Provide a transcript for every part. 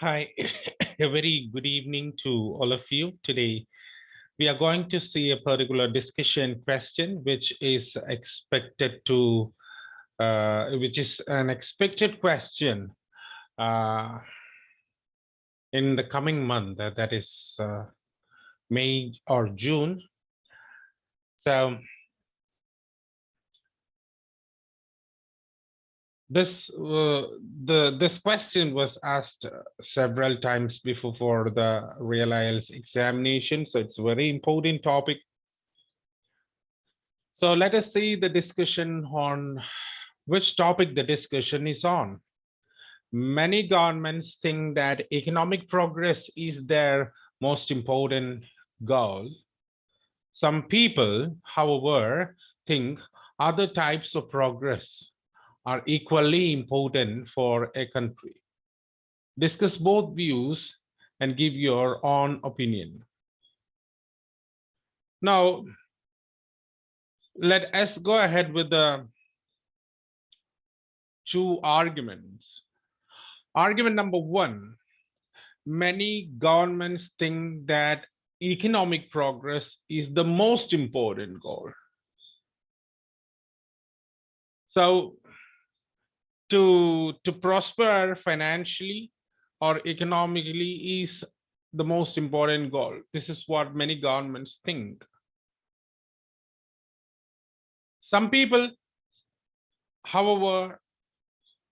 Hi, a very good evening to all of you. Today, we are going to see a particular discussion question, which is an expected question uh, in the coming month, that is May or June. So this question was asked several times before for the real IELTS examination. So it's a very important topic. So let us see the discussion on which topic the discussion is on. Many governments think that economic progress is their most important goal. Some people, however, think other types of progress are equally important for a country. Discuss both views and give your own opinion. Now, let us go ahead with the two arguments. Argument number one, many governments think that economic progress is the most important goal. So to prosper financially or economically is the most important goal. This is what many governments think. Some people, however,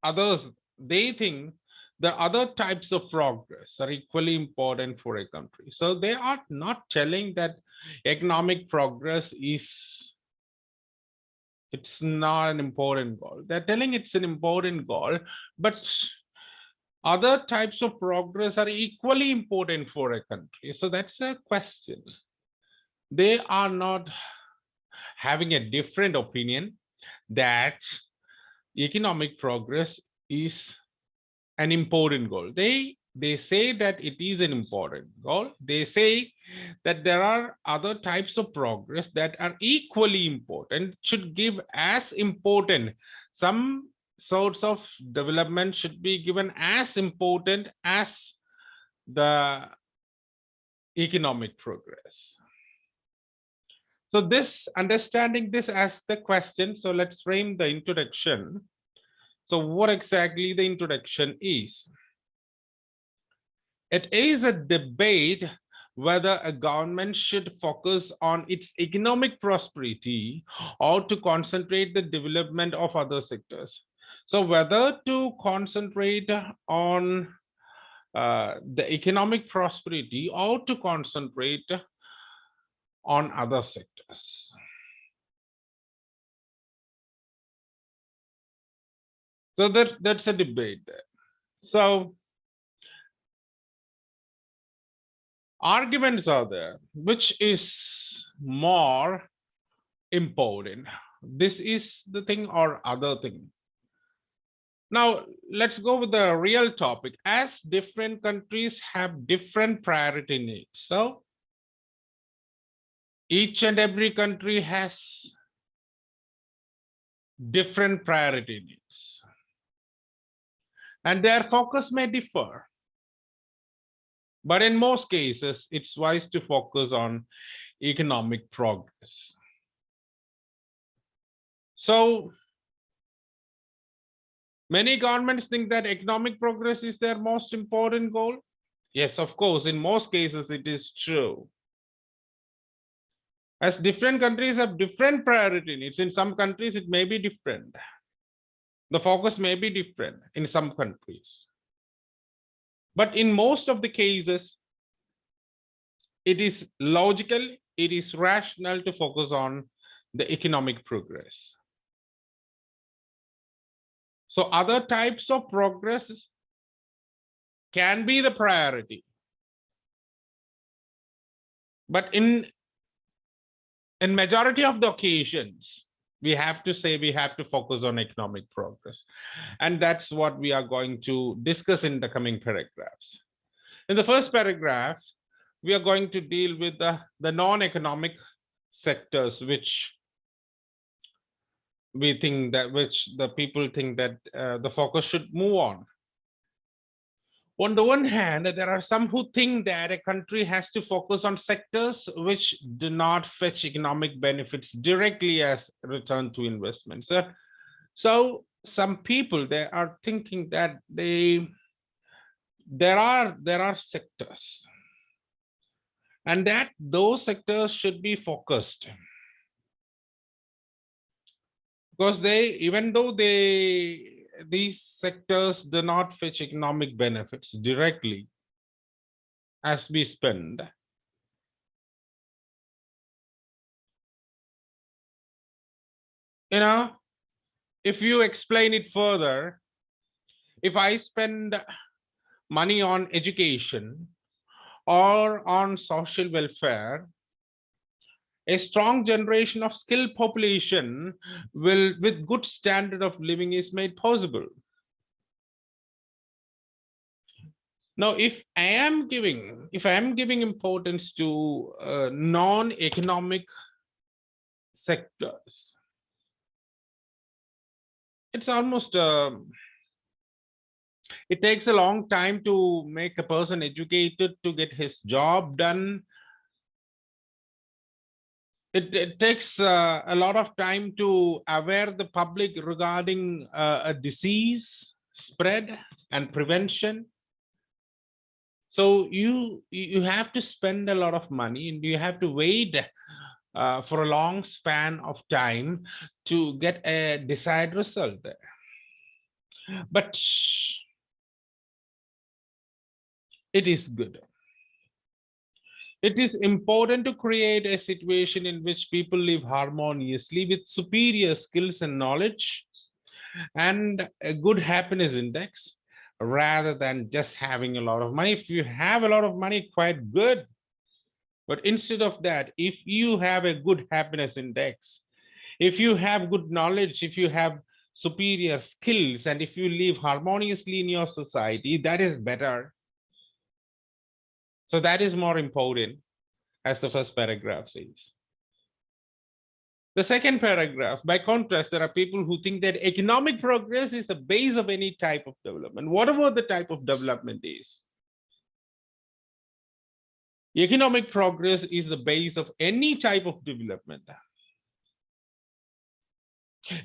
others, they think the other types of progress are equally important for a country. So they are not telling that economic progress it's not an important goal. They're telling it's an important goal, but other types of progress are equally important for a country. So that's a question. They are not having a different opinion that economic progress is an important goal. They say that it is an important goal. They say that there are other types of progress that are equally important, should give as important. Some sorts of development should be given as important as the economic progress. So this, understanding this as the question, so let's frame the introduction. So what exactly the introduction is? It is a debate whether a government should focus on its economic prosperity or to concentrate the development of other sectors. So whether to concentrate on the economic prosperity or to concentrate on other sectors. So that's a debate there. So arguments are there, which is more important, this is the thing or other thing. Now let's go with the real topic. As different countries have different priority needs, so each and every country has different priority needs and their focus may differ, but in most cases it's wise to focus on economic progress. So many governments think that economic progress is their most important goal. Yes, of course, in most cases it is true. As different countries have different priority needs, in some countries it may be different. The focus may be different in some countries. But in most of the cases, it is logical, it is rational to focus on the economic progress. So other types of progress can be the priority. But in majority of the occasions, we have to say we have to focus on economic progress. And that's what we are going to discuss in the coming paragraphs. In the first paragraph, we are going to deal with the non-economic sectors, which the people think that the focus should move on. On the one hand, there are some who think that a country has to focus on sectors which do not fetch economic benefits directly as return to investments. So some people, they are thinking that there are sectors, and that those sectors should be focused, because even though these sectors do not fetch economic benefits directly as we spend, if you explain it further, if I spend money on education or on social welfare, a strong generation of skilled population will, with good standard of living, is made possible. Now, if I am giving importance to non-economic sectors, it's almost it takes a long time to make a person educated to get his job done. It takes a lot of time to aware the public regarding a disease spread and prevention. So you have to spend a lot of money, and you have to wait for a long span of time to get a desired result there. But it is good. It is important to create a situation in which people live harmoniously with superior skills and knowledge and a good happiness index, rather than just having a lot of money. If you have a lot of money, quite good. But instead of that, if you have a good happiness index, if you have good knowledge, if you have superior skills, and if you live harmoniously in your society, that is better. So that is more important, as the first paragraph says. The second paragraph, by contrast, there are people who think that economic progress is the base of any type of development, whatever the type of development is. Economic progress is the base of any type of development.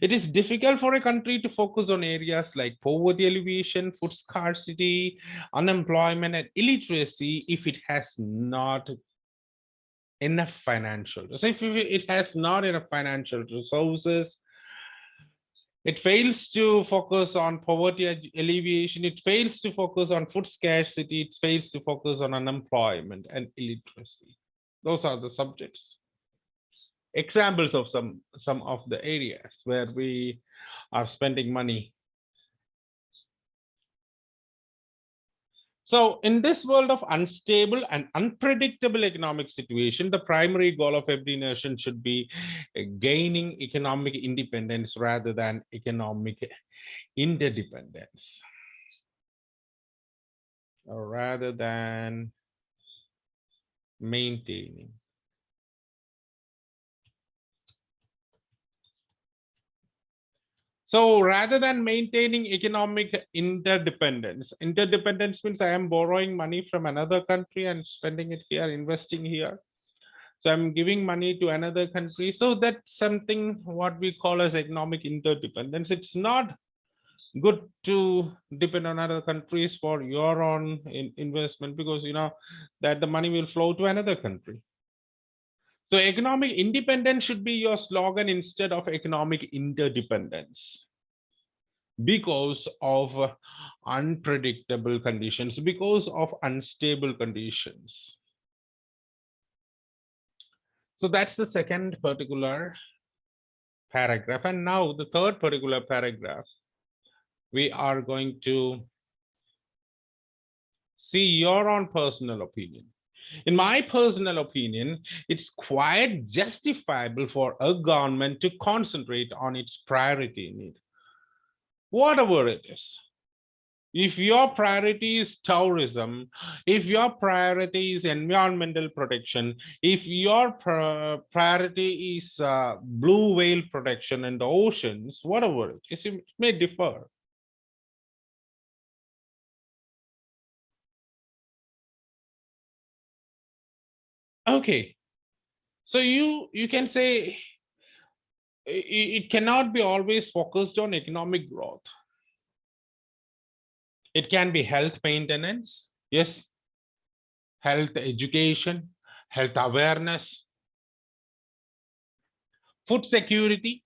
It is difficult for a country to focus on areas like poverty alleviation, food scarcity, unemployment, and illiteracy if it has not enough financial. So if it has not enough financial resources, it fails to focus on poverty alleviation, it fails to focus on food scarcity, it fails to focus on unemployment and illiteracy. Those are the subjects. Examples of some of the areas where we are spending money. So in this world of unstable and unpredictable economic situation, the primary goal of every nation should be gaining economic independence rather than economic interdependence, or rather than maintaining. So rather than maintaining economic interdependence means I am borrowing money from another country and spending it here, investing here. So I'm giving money to another country. So that's something what we call as economic interdependence. It's not good to depend on other countries for your own investment, because you know that the money will flow to another country. So economic independence should be your slogan instead of economic interdependence, because of unpredictable conditions, because of unstable conditions. So that's the second particular paragraph. And now the third particular paragraph, we are going to see your own personal opinion. In my personal opinion, it's quite justifiable for a government to concentrate on its priority need, whatever it is. If your priority is tourism, if your priority is environmental protection, if your priority is blue whale protection in the oceans, whatever it is, it may differ. Okay, so you can say it cannot be always focused on economic growth. It can be health maintenance, yes, health education, health awareness, food security,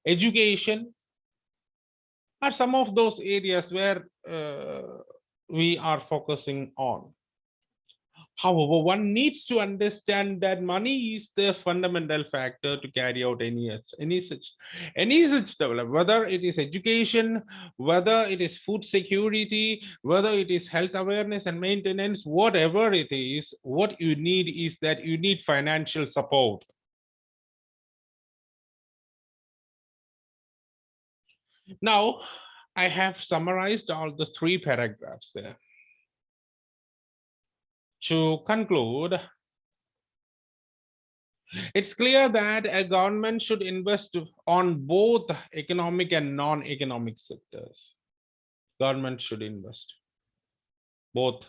education are some of those areas where we are focusing on. However, one needs to understand that money is the fundamental factor to carry out any such development, whether it is education, whether it is food security, whether it is health awareness and maintenance, whatever it is, what you need is that you need financial support. Now, I have summarized all the 3 paragraphs there. To conclude, it's clear that a government should invest on both economic and non-economic sectors. Government should invest both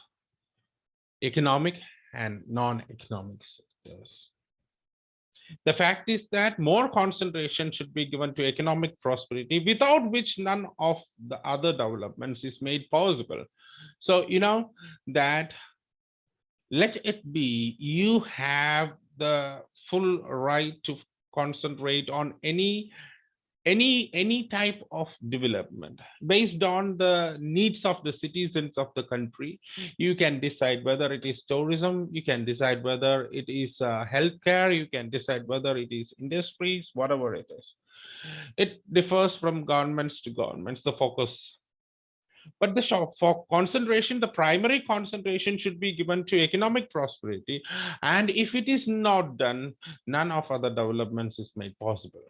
economic and non-economic sectors. The fact is that more concentration should be given to economic prosperity, without which none of the other developments is made possible. So, that let it be, you have the full right to concentrate on any type of development based on the needs of the citizens of the country. You can decide whether it is tourism, you can decide whether it is healthcare, you can decide whether it is industries, whatever it is. It differs from governments to governments, the focus. But for concentration, the primary concentration should be given to economic prosperity. And if it is not done, none of other developments is made possible.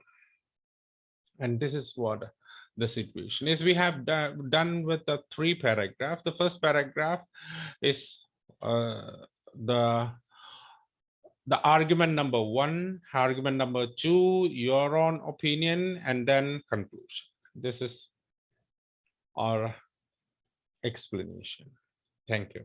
And this is what the situation is. We have done with the 3 paragraphs. The first paragraph is the argument number 1, argument number 2, your own opinion, and then conclusion. This is our explanation. Thank you.